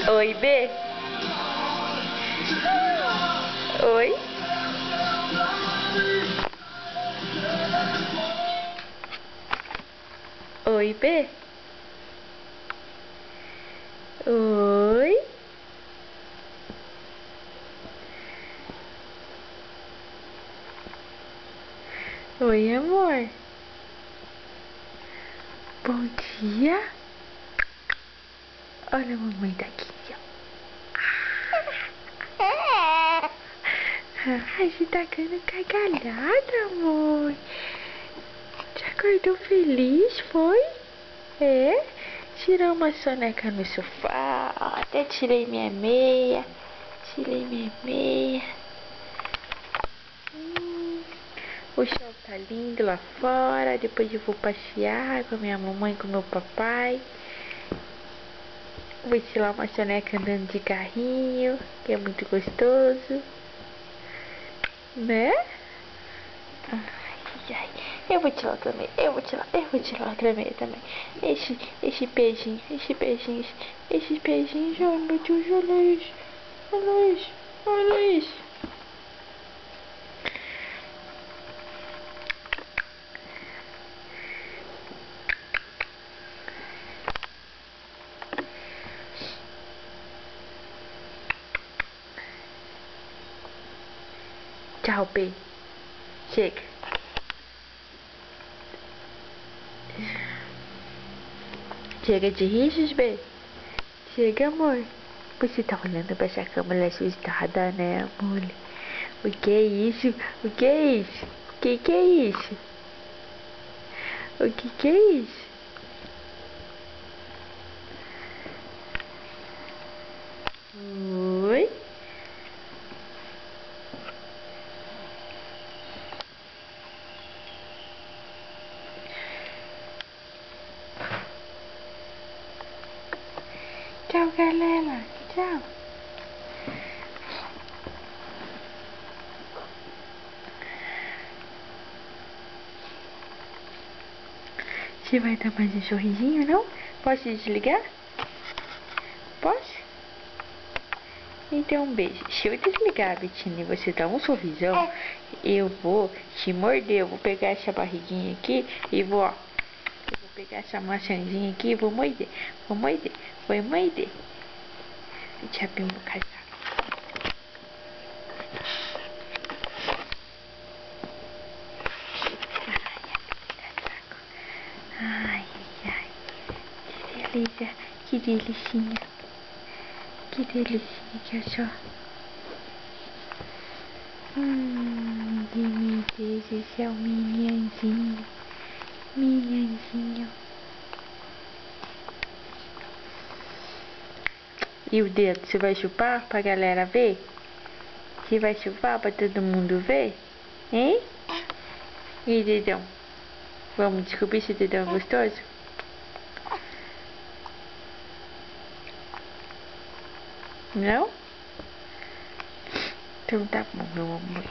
Oi, B. Oi. Oi, B. Oi. Oi, amor. Bom dia. Olha a mamãe daqui, ó. Ai, você tá dando gargalhada, amor. Te acordou feliz, foi? É? Tirou uma soneca no sofá. Até tirei minha meia. Tirei minha meia. O chão tá lindo lá fora. Depois eu vou passear com a minha mamãe e com o meu papai. Vou tirar uma soneca andando de carrinho, que é muito gostoso. Né? Ai, ai. Eu vou tirar outra meia. Eu vou tirar outra meia também. Esse beijinho. Esses beijinhos. Ai, meu Deus, olha isso. Olha isso. Olha isso. Tchau, B. Chega. Chega de risos, B. Chega, amor. Você tá olhando pra essa câmera assustada, né, amor? O que é isso? O que é isso? O que é isso? O que é isso? Oi? Tchau, galera. Tchau. Você vai dar mais um sorrisinho, não? Posso desligar? Posso? Então, um beijo. Se eu desligar, Betina, e você dar um sorrisão, eu vou te morder. Eu vou pegar essa barriguinha aqui e vou, ó. Eu vou pegar essa maçãzinha aqui e vou morder. Vou morder. Vou morder. Deixa eu abrir um casaco. Ai, ai. Que delícia. Que delicinha. Que delicinha que é só. Meu Deus do céu, minhãozinho. Minhãozinho. E o dedo, você vai chupar pra galera ver? Você vai chupar pra todo mundo ver? Hein? E dedão? Vamos descobrir se o dedão é gostoso? Não? Então tá bom, meu amor.